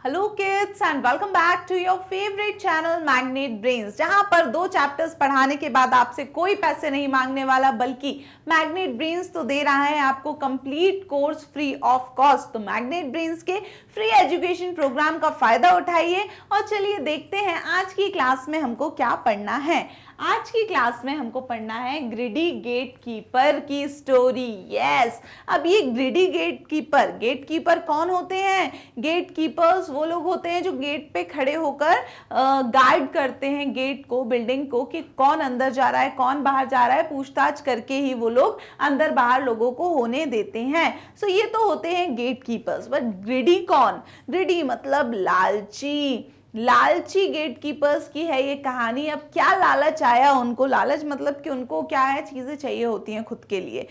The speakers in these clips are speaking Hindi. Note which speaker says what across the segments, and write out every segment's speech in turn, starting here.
Speaker 1: Hello kids and welcome back to your favourite channel Magnet Brains, जहां पर 2 चैप्टर्स पढ़ाने के बाद आपसे कोई पैसे नहीं मांगने वाला, बल्कि मैग्नेट ब्रेन्स तो दे रहा है आपको complete course free of cost. तो मैग्नेट ब्रेन्स के फ्री एजुकेशन प्रोग्राम का फायदा उठाइए और चलिए देखते हैं आज की क्लास में हमको क्या पढ़ना है। आज की क्लास में हमको पढ़ना है ग्रिडी गेट कीपर की स्टोरी। यस, अब ये ग्रिडी गेट कीपर कौन होते हैं? गेट कीपर्स वो लोग होते हैं जो गेट पे खड़े होकर गार्ड करते हैं गेट को, बिल्डिंग को, कि कौन अंदर जा रहा है कौन बाहर जा रहा है। पूछताछ करके ही वो लोग अंदर बाहर लोगों को होने देते हैं। सो ये तो होते हैं गेट कीपर्स। बट ग्रिडी कौन? ग्रिडी मतलब लालची। लालची गेट कीपर्स की है ये कहानी। अब क्या लालच आया उनको? लालच मतलब कि उनको क्या है, चीजें चाहिए होती हैं खुद के लिए।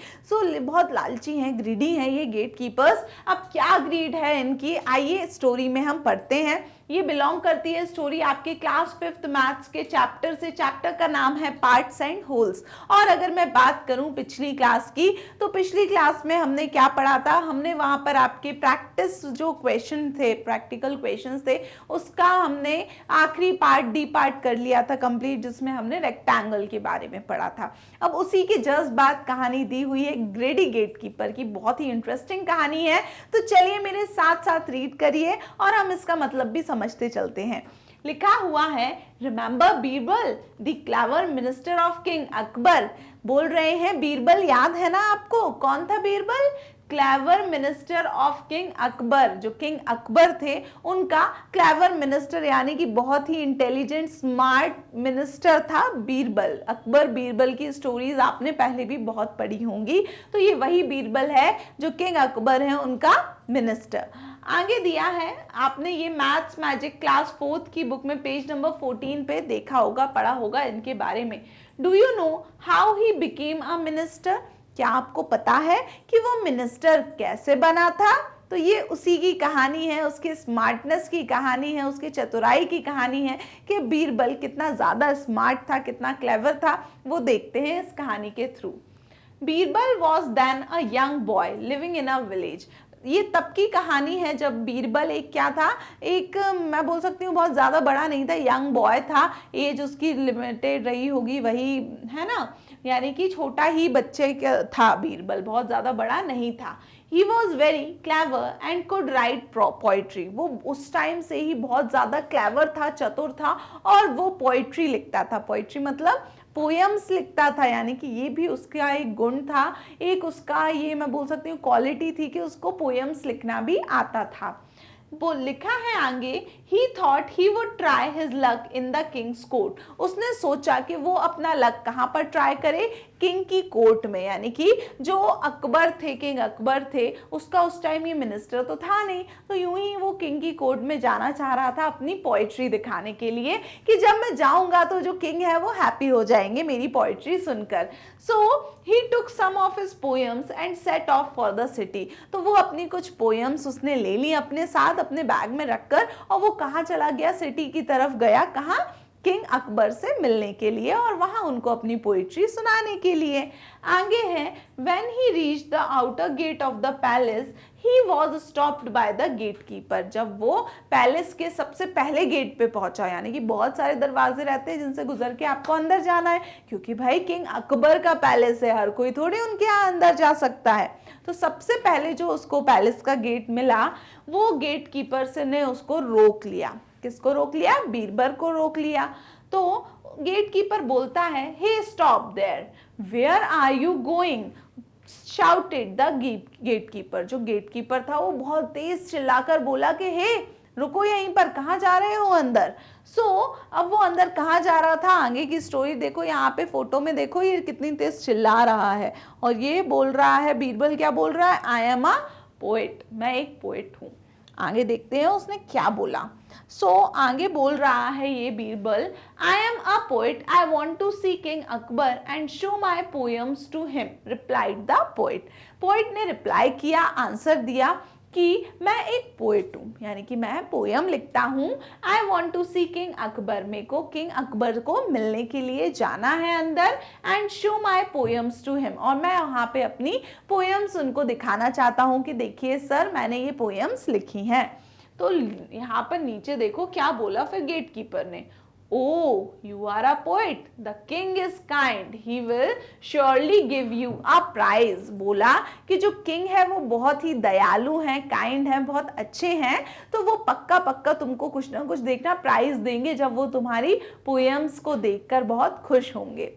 Speaker 1: बहुत लालची हैं, ग्रीडी हैं ये गेट कीपर्स। अब क्या ग्रीड है इनकी, आइए स्टोरी में हम पढ़ते हैं। ये बिलोंग करती है स्टोरी आपके क्लास 5th मैथ्स के चैप्टर से। चैप्टर का नाम है पार्ट्स एंड होल्स। और अगर मैं बात करूं पिछली क्लास की, तो पिछली क्लास में हमने क्या पढ़ा था? हमने वहां पर आपके प्रैक्टिस जो क्वेश्चन थे, प्रैक्टिकल क्वेश्चन थे, उसका हमने आखिरी पार्ट डी पार्ट कर लिया था कंप्लीट, जिसमें हमने रेक्टेंगल के बारे में पढ़ा था। अब उसी के जस्ट बाद कहानी दी हुई है ग्रेडी गेट कीपर की। बहुत ही इंटरेस्टिंग कहानी है, तो चलिए मेरे साथ साथ रीड करिए और हम इसका मतलब भी समझते चलते हैं। लिखा हुआ है, remember Birbal the clever minister of king Akbar. बोल रहे हैं बीरबल, याद है ना आपको? कौन था Birbal? Clever minister of king Akbar. जो किंग अकबर थे उनका क्लेवर मिनिस्टर, यानी कि बहुत ही इंटेलिजेंट स्मार्ट मिनिस्टर था बीरबल। अकबर बीरबल की स्टोरीज आपने पहले भी बहुत पढ़ी होंगी। तो ये वही बीरबल है जो किंग अकबर है उनका मिनिस्टर। आगे दिया है, आपने ये मैथ्स मैजिक क्लास 4th की बुक में पेज नंबर 14 पे देखा होगा, पढ़ा होगा इनके बारे में। Do you know how he became a minister? क्या आपको पता है कि वो मिनिस्टर कैसे बना था? तो ये उसी की कहानी है, उसके स्मार्टनेस की कहानी है, उसके चतुराई की कहानी है कि बीरबल कितना ज़्यादा स्मार्ट था, कितना क्लेवर था। वो देखते हैं इस कहानी के through. Birbal was then a young boy living in a village. ये तब की कहानी है जब बीरबल एक क्या था, एक मैं बोल सकती हूँ बहुत ज़्यादा बड़ा नहीं था, यंग बॉय था। एज उसकी लिमिटेड रही होगी, वही है ना, यानी कि छोटा ही बच्चे का था बीरबल, बहुत ज़्यादा बड़ा नहीं था। He was very clever and could write poetry. वो उस टाइम से ही बहुत ज़्यादा क्लेवर था, चतुर था, और वो पोइट्री लिखता था। पोइट्री मतलब पोएम्स लिखता था, यानी कि ये भी उसका एक गुण था, एक उसका ये मैं बोल सकती हूँ क्वालिटी थी कि उसको पोएम्स लिखना भी आता था। वो लिखा है आगे, ही thought he would try his luck in the Kings court. उसने सोचा कि वो अपना लक कहाँ पर ट्राई करे? किंग की कोर्ट में, यानी कि जो अकबर थे, किंग अकबर थे, उसका उस टाइम ये मिनिस्टर तो था नहीं, तो यूं ही वो किंग की कोर्ट में जाना चाह रहा था अपनी पोइट्री दिखाने के लिए, कि जब मैं जाऊंगा तो जो किंग है वो हैप्पी हो जाएंगे मेरी पोइट्री सुनकर। So he took some of his poems and set off for the city. तो वो अपनी कुछ पोएम्स उसने ले ली अपने साथ, अपने बैग में रखकर, और वो कहाँ चला गया? सिटी की तरफ गया। कहाँ? किंग अकबर से मिलने के लिए और वहां उनको अपनी पोइट्री सुनाने के लिए। आगे है, when he reached the outer gate of the palace he was stopped by the gate keeper. जब वो पैलेस के सबसे पहले गेट पे पहुंचा, यानी कि बहुत सारे दरवाजे रहते हैं जिनसे गुजर के आपको अंदर जाना है, क्योंकि भाई किंग अकबर का पैलेस है, हर कोई थोड़ी उनके यहाँ अंदर जा सकता है। तो सबसे पहले जो उसको पैलेस का गेट मिला, वो गेट कीपर से ने उसको रोक लिया। किसको रोक लिया? बीरबल को रोक लिया। तो गेट कीपर बोलता है, hey stop there, where are you going? Shouted the gate keeper. जो गेट कीपर था वो बहुत तेज चिल्लाकर बोला कि हे रुको यहीं पर, कहाँ जा रहे हो अंदर? अब वो अंदर कहाँ जा रहा था, आगे की स्टोरी देखो, यहाँ पे फोटो में देखो ये कितनी तेज चिल्ला रहा है, और ये बोल रहा है बीरबल, क्या बोल रहा है? आई एम अ पोएट, मैं एक पोएट हूँ। आगे देखते हैं उसने क्या बोला। आगे बोल रहा है ये Birbal, I am a poet, I want to see king Akbar and show my poems to him, replied the poet. Poet ने रिप्लाई किया, आंसर दिया कि मैं एक पोएट हूँ, यानी कि मैं पोएम लिखता हूँ। I want to see king Akbar, मेरे को किंग अकबर को मिलने के लिए जाना है अंदर, and show my poems to him, और मैं वहाँ पे अपनी पोएम्स उनको दिखाना चाहता हूँ कि देखिए सर मैंने ये पोएम्स लिखी हैं। तो यहाँ पर नीचे देखो क्या बोला फिर गेट कीपर ने, oh you are a poet, the king is kind, he will surely give you a prize. बोला कि जो किंग है वो बहुत ही दयालु हैं, काइंड हैं, बहुत अच्छे हैं, तो वो पक्का पक्का तुमको कुछ ना कुछ देखना प्राइज देंगे जब वो तुम्हारी पोएम्स को देखकर बहुत खुश होंगे।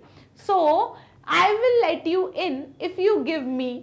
Speaker 1: So I will let you in if you give me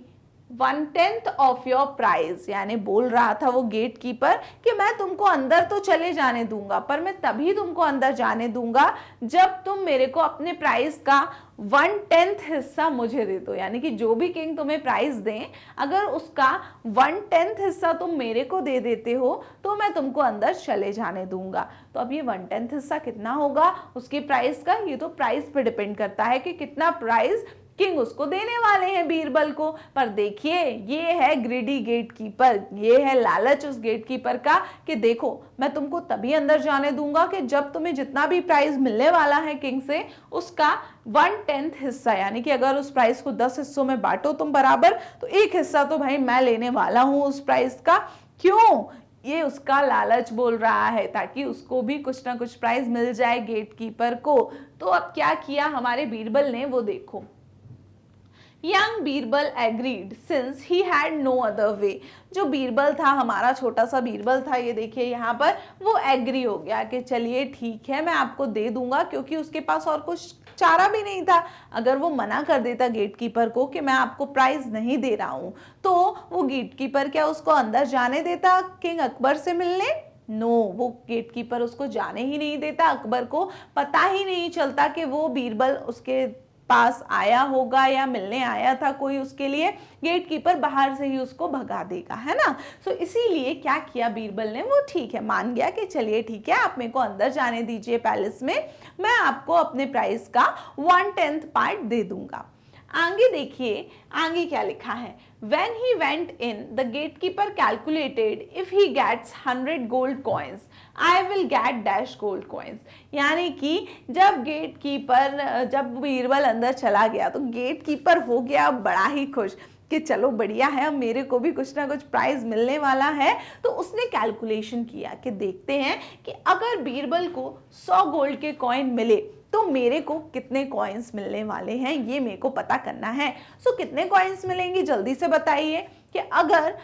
Speaker 1: 1/10 of your prize. यानी बोल रहा था वो गेट कीपर कि मैं तुमको अंदर तो चले जाने दूंगा, पर मैं तभी तुमको अंदर जाने दूंगा जब तुम मेरे को अपने प्राइज का 1/10 हिस्सा मुझे दे दो। यानी कि जो भी किंग तुम्हें प्राइज दें, अगर उसका 1/10 हिस्सा तुम मेरे को दे देते हो तो मैं तुमको अंदर चले जाने दूंगा। तो अब ये 1/10 हिस्सा कितना होगा उसकी प्राइस का, ये तो प्राइस पे डिपेंड करता है कि कितना प्राइस किंग उसको देने वाले हैं बीरबल को। पर देखिए ये है ग्रीडी गेट कीपर, ये है लालच उस गेट कीपर का कि देखो मैं तुमको तभी अंदर जाने दूंगा कि जब तुम्हें जितना भी प्राइज मिलने वाला है किंग से उसका 1/10 हिस्सा, यानी कि अगर उस प्राइस को 10 हिस्सों में बांटो तुम बराबर, तो एक हिस्सा तो भाई मैं लेने वाला हूं उस प्राइस का। क्यों? ये उसका लालच बोल रहा है ताकि उसको भी कुछ ना कुछ प्राइज मिल जाए गेट कीपर को। तो अब क्या किया हमारे बीरबल ने वो देखो। Young Birbal agreed since he had no other way. जो बीरबल था, हमारा छोटा सा बीरबल था, ये देखिए यहाँ पर वो एग्री हो गया कि चलिए ठीक है मैं आपको दे दूंगा, क्योंकि उसके पास और कुछ चारा भी नहीं था। अगर वो मना कर देता गेट कीपर को कि मैं आपको प्राइज नहीं दे रहा हूँ, तो वो गेट कीपर क्या उसको अंदर जाने देता किंग अकबर से मिलने? नो, वो गेट कीपर उसको जाने ही नहीं देता। अकबर को पता ही नहीं चलता कि वो बीरबल उसके पास आया होगा या मिलने आया था कोई उसके लिए। गेट कीपर बाहर से ही उसको भगा देगा, है ना। सो इसीलिए क्या किया बीरबल ने, वो ठीक है मान गया कि चलिए ठीक है आप मेरे को अंदर जाने दीजिए पैलेस में, मैं आपको अपने प्राइस का 1/10 पार्ट दे दूंगा। आगे देखिए आगे क्या लिखा है। When he went in, the gatekeeper calculated if he gets 100 gold coins, I will get dash gold coins। यानी कि जब बीरबल अंदर चला गया तो गेट कीपर हो गया बड़ा ही खुश कि चलो बढ़िया है अब मेरे को भी कुछ ना कुछ प्राइज मिलने वाला है। तो उसने कैलकुलेशन किया कि देखते हैं कि अगर बीरबल को 100 गोल्ड के कॉइन मिले तो मेरे को कितने कॉइन्स मिलने वाले हैं, ये मेरे को पता करना है। सो कितने कॉइन्स मिलेंगे जल्दी से बताइए। कि अगर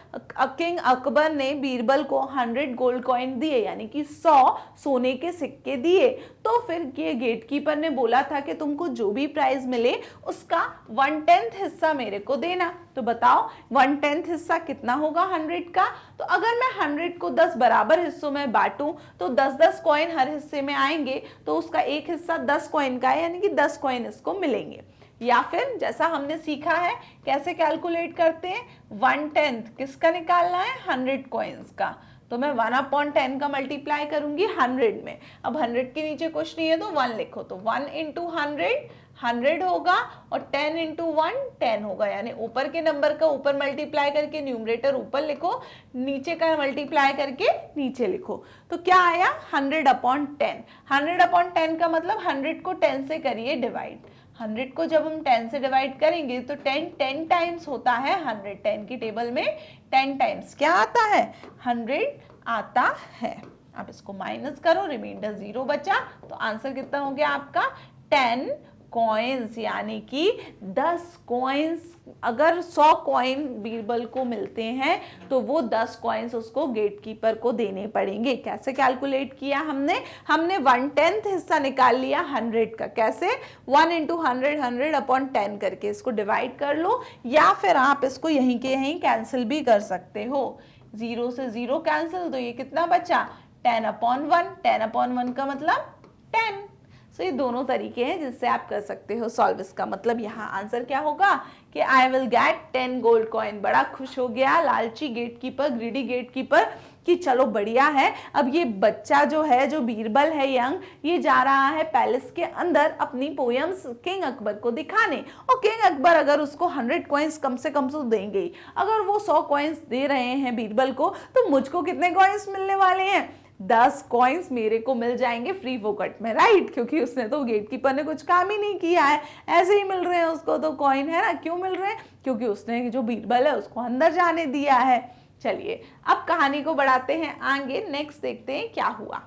Speaker 1: किंग अकबर ने बीरबल को 100 गोल्ड कॉइन दिए, यानी कि 100 सोने के सिक्के दिए, तो फिर ये गेटकीपर ने बोला था कि तुमको जो भी प्राइज मिले उसका 1/10 हिस्सा मेरे को देना। तो बताओ 1/10 हिस्सा कितना होगा 100 का। तो अगर मैं 100 को 10 बराबर हिस्सों में बांटूं तो 10-10 कॉइन हर हिस्से में आएंगे, तो उसका एक हिस्सा 10 कॉइन का है, यानी कि 10 कॉइन इसको मिलेंगे। या फिर जैसा हमने सीखा है कैसे कैलकुलेट करते हैं, 1/10 किसका निकालना है 100 कॉइन्स का, तो मैं 1/10 का मल्टीप्लाई करूंगी 100 में। अब 100 के नीचे कुछ नहीं है तो 1 लिखो, तो 1 × 100 100 होगा और 10 × 1 10 होगा। यानी ऊपर के नंबर का ऊपर मल्टीप्लाई करके न्यूमरेटर ऊपर लिखो, नीचे का मल्टीप्लाई करके नीचे लिखो। तो क्या आया 100/10। 100/10 का मतलब 100 को 10 से करिए डिवाइड। 100 को जब हम 10 से डिवाइड करेंगे तो 10 टाइम्स होता है 100। 10 की टेबल में 10 टाइम्स क्या आता है 100 आता है। आप इसको माइनस करो, रिमाइंडर 0 बचा, तो आंसर कितना हो गया आपका 10 कॉइन्स। यानी कि 10 कॉइन्स, अगर 100 कॉइन बीरबल को मिलते हैं तो वो 10 कॉइन्स उसको गेटकीपर को देने पड़ेंगे। कैसे कैलकुलेट किया हमने 1/10 हिस्सा निकाल लिया 100 का। कैसे 1 × 100 100/10 करके इसको डिवाइड कर लो, या फिर आप इसको यहीं के यहीं कैंसिल भी कर सकते हो। 0 से 0 कैंसिल, तो ये कितना बचा 10/1। 10/1 का मतलब 10। तो ये दोनों तरीके हैं जिससे आप कर सकते हो सॉल्व। इसका मतलब यहाँ आंसर क्या होगा कि आई विल गेट 10 गोल्ड कॉइन। बड़ा खुश हो गया लालची गेटकीपर, ग्रीडी गेटकीपर कि चलो बढ़िया है। अब ये बच्चा जो है, जो बीरबल है यंग, ये जा रहा है पैलेस के अंदर अपनी पोएम्स किंग अकबर को दिखाने, और किंग अकबर अगर उसको 100 कॉइन्स कम से कम तो देंगे ही। अगर वो 100 कॉइन्स दे रहे हैं बीरबल को, तो मुझको कितने कॉइन्स मिलने वाले हैं 10 कॉइन्स मेरे को मिल जाएंगे फ्री फोकट में, राइट। क्योंकि उसने तो गेटकीपर ने कुछ काम ही नहीं किया है, ऐसे ही मिल रहे हैं उसको तो कॉइन, है ना। क्यों मिल रहे हैं? क्योंकि उसने जो बीरबल है उसको अंदर जाने दिया है। चलिए अब कहानी को बढ़ाते हैं आगे, नेक्स्ट देखते हैं क्या हुआ।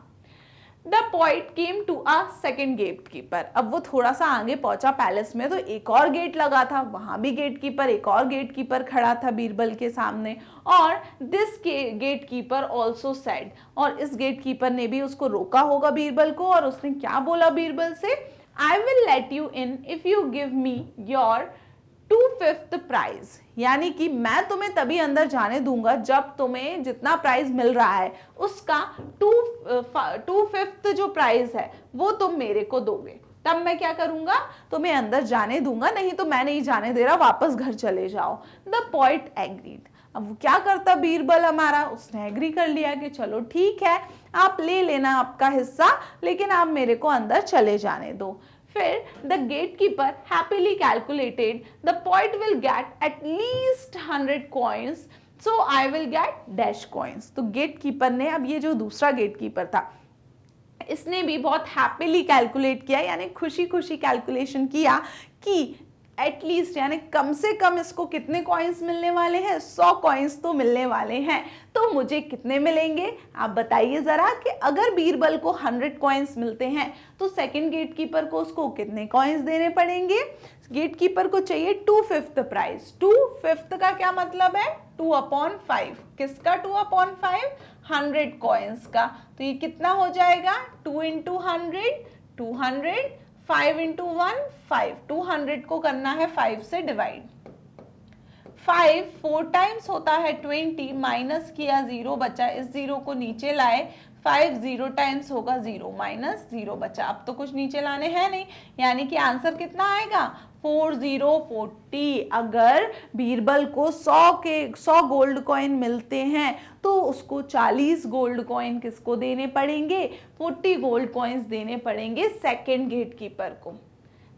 Speaker 1: The poet came to a second gate keeper. अब वो थोड़ा सा आगे पहुंचा पैलेस में, तो एक और गेट लगा था, वहां भी गेट कीपर, एक और गेट कीपर खड़ा था बीरबल के सामने। और this gate keeper also said, और इस गेट कीपर ने भी उसको रोका होगा बीरबल को, और उसने क्या बोला बीरबल से, I will let you in if you give me your 2/5 prize, यानी कि मैं तुम्हें तभी अंदर जाने दूंगा जब तुम्हें जितना प्राइज मिल रहा है उसका 2/5 जो प्राइज है वो तुम मेरे को दोगे, तब मैं क्या करूंगा, तुम्हें अंदर जाने दूंगा, नहीं तो मैं नहीं जाने दे रहा, वापस घर चले जाओ। The poet agreed. अब वो क्या करता बीरबल हमारा, उसने एग्री कर लिया कि चलो ठीक है, आप ले लेना आपका हिस्सा, लेकिन आप मेरे को अंदर चले जाने दो। फिर the gate keeper happily calculated the poet will get at least 100 coins, so I will get dash coins. तो गेट कीपर ने, अब ये जो दूसरा गेट कीपर था, इसने भी बहुत हैप्पीली कैलकुलेट किया, यानी खुशी खुशी कैलकुलेशन किया कि एटलीस्ट यानी कम से कम इसको कितने कॉइन्स मिलने वाले हैं, 100 कॉइन्स तो मिलने वाले हैं, तो मुझे कितने मिलेंगे आप बताइए जरा, कि अगर बीरबल को 100 कॉइन्स मिलते हैं तो सेकंड गेट कीपर को उसको कितने कॉइन्स देने पड़ेंगे। गेट कीपर को चाहिए 2/5 प्राइस। 2/5 का क्या मतलब है, 2/5। किसका 2/5, 100 कॉइन्स का। तो ये कितना हो जाएगा, 2 × 100 200, 5 × 1 5, 200 को करना है 5 से डिवाइड। 5 4 टाइम्स होता है 20, माइनस किया 0 बचा, इस 0 को नीचे लाए, 5 0 टाइम्स होगा 0, माइनस 0 बचा। अब तो कुछ नीचे लाने हैं नहीं, यानी कि आंसर कितना आएगा, 4040। अगर बीरबल को 100 गोल्ड कॉइन मिलते हैं तो उसको 40 गोल्ड कॉइन किसको देने पड़ेंगे, 40 गोल्ड कॉइन्स देने पड़ेंगे सेकेंड गेट कीपर को।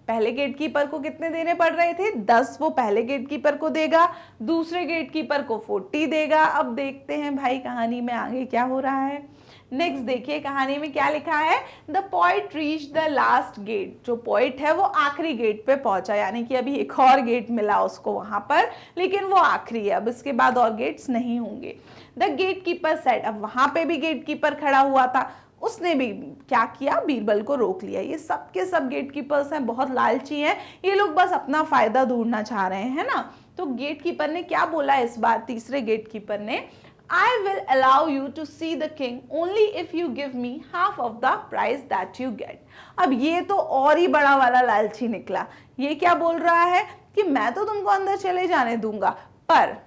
Speaker 1: पहले गेट कीपर को कितने देने पड़ रहे थे, 10, वो पहले गेट कीपर को देगा, दूसरे गेट कीपर को 40 देगा। अब देखते हैं भाई कहानी में आगे क्या हो रहा है। नेक्स्ट देखिए कहानी में क्या लिखा है, the poet reach the last gate. जो पोइट है वो आखिरी गेट पे पहुंचा, यानी कि अभी एक और गेट मिला उसको वहां पर, लेकिन वो आखिरी है, अब इसके बाद और गेट्स नहीं होंगे। द गेट कीपर सेड, अब वहां पे भी गेट कीपर खड़ा हुआ था, उसने भी क्या किया, बीरबल को रोक लिया। ये सब के सब गेट कीपर्स हैं, बहुत लालची हैं, ये लोग बस अपना फायदा ढूंढना चाह रहे हैं ना। तो गेट कीपर ने क्या बोला इस बार, तीसरे गेट कीपर ने, I will allow you to see the king only if you give me half of the price that you get। अब ये तो और ही बड़ा वाला लालची निकला। ये क्या बोल रहा है कि मैं तो तुमको अंदर चले जाने दूंगा, पर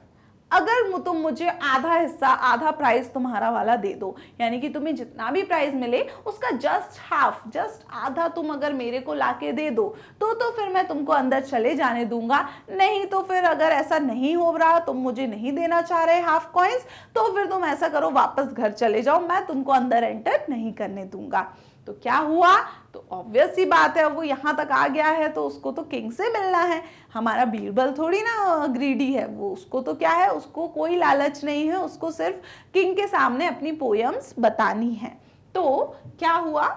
Speaker 1: अगर तुम मुझे आधा हिस्सा, आधा प्राइस तुम्हारा वाला दे दो, यानी कि तुम्हें जितना भी प्राइस मिले उसका जस्ट हाफ, जस्ट आधा तुम अगर मेरे को लाके दे दो तो फिर मैं तुमको अंदर चले जाने दूंगा। नहीं तो फिर अगर ऐसा नहीं हो रहा, तुम मुझे नहीं देना चाह रहे हाफ कॉइन्स, तो फिर तुम ऐसा करो वापस घर चले जाओ, मैं तुमको अंदर एंटर नहीं करने दूंगा। तो क्या हुआ, तो ऑब्वियस सी बात है, वो यहाँ तक आ गया है तो उसको तो किंग से मिलना है। हमारा बीरबल थोड़ी ना ग्रीडी है, वो उसको तो क्या है, उसको कोई लालच नहीं है, उसको सिर्फ किंग के सामने अपनी पोयम्स बतानी है। तो क्या हुआ,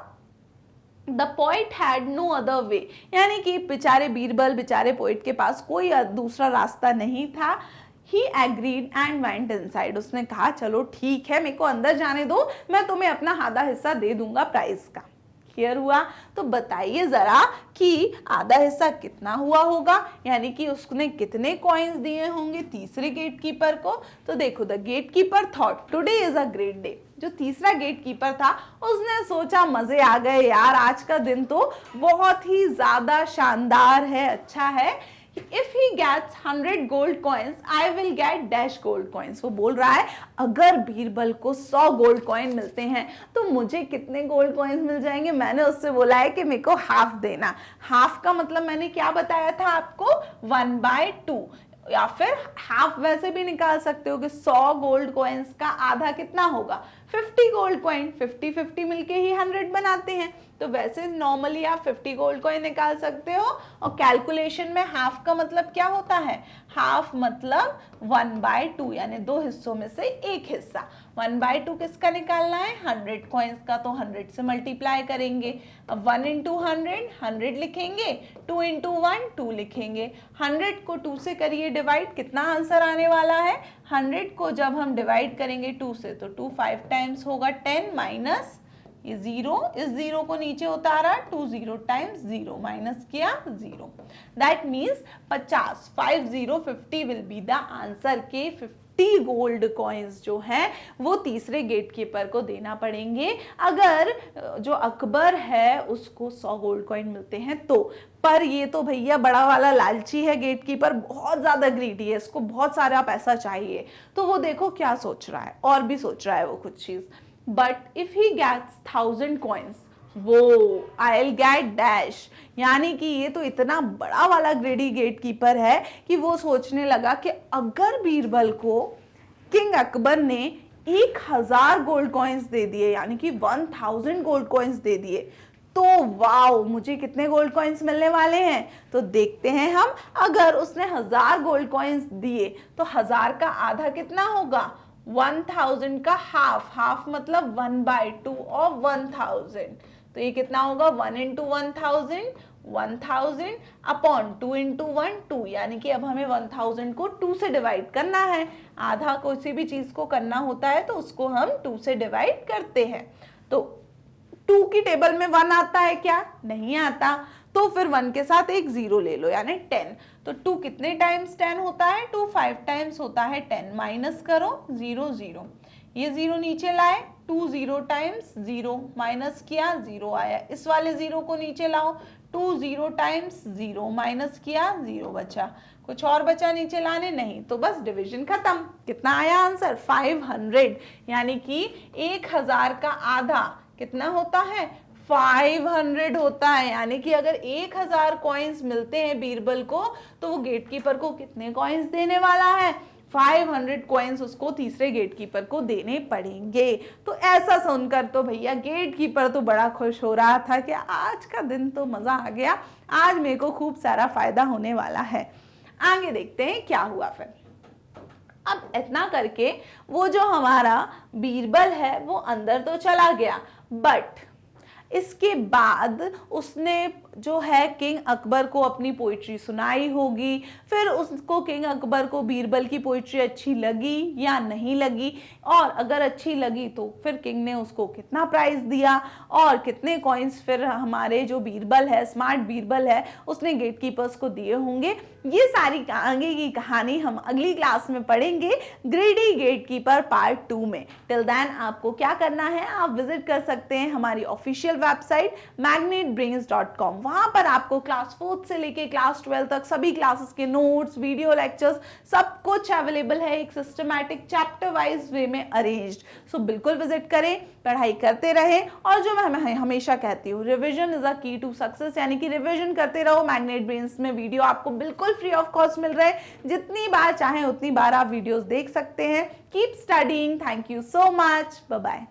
Speaker 1: the poet had no other way, यानी कि बेचारे बीरबल, बेचारे पोइट के पास कोई दूसरा रास्ता नहीं था। He agreed and went inside। उसने कहा चलो ठीक है, मेरे को अंदर जाने दो, मैं तुम्हें अपना आधा हिस्सा दे दूंगा प्राइस का। क्लियर हुआ, तो बताइए जरा कि आधा हिस्सा कितना हुआ होगा, यानी कि उसने कितने कॉइन्स दिए होंगे तीसरे गेट कीपर को। तो देखो, the gate keeper thought today is a great day. जो तीसरा गेट कीपर था उसने सोचा मजे आ गए यार, आज का दिन तो बहुत ही ज्यादा शानदार है, अच्छा है। If he gets 100 gold coins, I will get dash gold coins। वो बोल रहा है अगर बीरबल को 100 गोल्ड कॉइन मिलते हैं तो मुझे कितने गोल्ड कॉइन्स मिल जाएंगे। मैंने उससे बोला है कि मेरे को हाफ देना। हाफ का मतलब मैंने क्या बताया था आपको, 1/2, या फिर हाफ वैसे भी निकाल सकते हो कि 100 गोल्ड कॉइन्स का आधा कितना होगा, 50 गोल्ड कॉइन। 50-50 मिलके ही 100 बनाते हैं, तो वैसे नॉर्मली आप 50 गोल्ड कॉइन निकाल सकते हो। और कैलकुलेशन में हाफ का मतलब क्या होता है, हाफ मतलब 1/2, यानी 2 हिस्सों में से एक हिस्सा। 1/2 किसका निकालना है, 100 कॉइन्स का, तो 100 से मल्टीप्लाई करेंगे। अब 1 × 100 100 लिखेंगे, 2 × 1 2 लिखेंगे, 100 को 2 से करिए डिवाइड, कितना आंसर आने वाला है, 100 को जब हम डिवाइड करेंगे 2 से तो 2 5 टाइम्स होगा 10 माइनस ये 0, इस 0 को नीचे उतारा 2 0 टाइम्स 0 माइनस किया 0, that means 50 50 will be the answer के 50 गोल्ड कॉइन्स जो हैं वो तीसरे गेट कीपर को देना पड़ेंगे अगर जो अकबर है उसको 100 गोल्ड कॉइन मिलते हैं तो। पर ये तो भैया बड़ा वाला लालची है, गेट कीपर बहुत ज्यादा ग्रीडी है, इसको बहुत सारा पैसा चाहिए, तो वो देखो क्या सोच रहा है, और भी सोच रहा है वो कुछ चीज। But if he gets 1000 coins वो आई विल गेट डैश, यानी कि ये तो इतना बड़ा वाला ग्रेडी गेट कीपर है कि वो सोचने लगा कि अगर बीरबल को किंग अकबर ने 1000 गोल्ड कॉइन्स दे दिए, यानी कि 1000 गोल्ड कॉइन्स दे दिए, तो वाओ मुझे कितने गोल्ड कॉइन्स मिलने वाले हैं। तो देखते हैं हम, अगर उसने 1000 गोल्ड कॉइन्स दिए तो 1000 का आधा कितना होगा, 1000 का हाफ मतलब 1/2 ऑफ 1000, तो ये कितना होगा 1 इंटू 1000 1000 अपॉन 2 इंटू 1 2, यानी कि अब हमें 1000 को 2 से डिवाइड करना है। आधा किसी भी चीज को करना होता है तो उसको हम 2 से डिवाइड करते हैं। तो 2 की टेबल में 1 आता है क्या, नहीं आता, तो फिर 1 के साथ एक 0 ले लो यानी 10। तो 2 कितने टाइम्स 10 होता है, 2 5 टाइम्स होता है 10, माइनस करो 0 0, ये 0 नीचे लाए 2 0 टाइम्स 0 माइनस किया 0 आया, इस वाले 0 को नीचे लाओ 2 0 टाइम्स 0 माइनस किया 0 बचा, कुछ और बचा नीचे लाने, नहीं, तो बस डिवीजन खत्म। कितना आया आंसर 500, यानी कि 1000 का आधा कितना होता है 500 होता है, यानी कि अगर 1000 कॉइन्स मिलते हैं बीरबल को तो वो गेटकीपर को कितने कॉइन्स देने वाला है, 500 कॉइन्स उसको तीसरे गेटकीपर को देने पड़ेंगे। तो ऐसा सुनकर तो भैया गेटकीपर तो बड़ा खुश हो रहा था कि आज का दिन तो मजा आ गया, आज मेरे को खूब सारा फायदा होने वाला है। आगे देखते हैं क्या हुआ फिर। अब इतना करके वो जो हमारा बीरबल है वो अंदर तो चला गया, बट इसके बाद उसने जो है किंग अकबर को अपनी पोइट्री सुनाई होगी, फिर उसको किंग अकबर को बीरबल की पोइट्री अच्छी लगी या नहीं लगी, और अगर अच्छी लगी तो फिर किंग ने उसको कितना प्राइज दिया और कितने कॉइन्स फिर हमारे जो बीरबल है, स्मार्ट बीरबल है, उसने गेटकीपर्स को दिए होंगे। ये सारी आगे की कहानी हम अगली क्लास में पढ़ेंगे ग्रेडी गेटकीपर पार्ट 2 में। टिल देन आपको क्या करना है, आप विजिट कर सकते हैं हमारी ऑफिशियल वेबसाइट magnetbrains.com। वहां पर आपको क्लास 4 से लेके क्लास 12 तक सभी क्लासेस के नोट्स, वीडियो लेक्चर्स सब कुछ अवेलेबल है एक सिस्टमैटिक चैप्टर वाइज वे में अरेंज्ड। सो बिल्कुल विजिट करें, पढ़ाई करते रहे, और जो मैं हमेशा कहती हूँ रिवीजन इज अ की टू सक्सेस, यानी कि रिवीजन करते रहो। मैग्नेट ब्रेन्स में वीडियो आपको बिल्कुल फ्री ऑफ कॉस्ट मिल रहा है, जितनी बार चाहें उतनी बार आप वीडियोस देख सकते हैं। Keep studying, thank you so much, bye bye.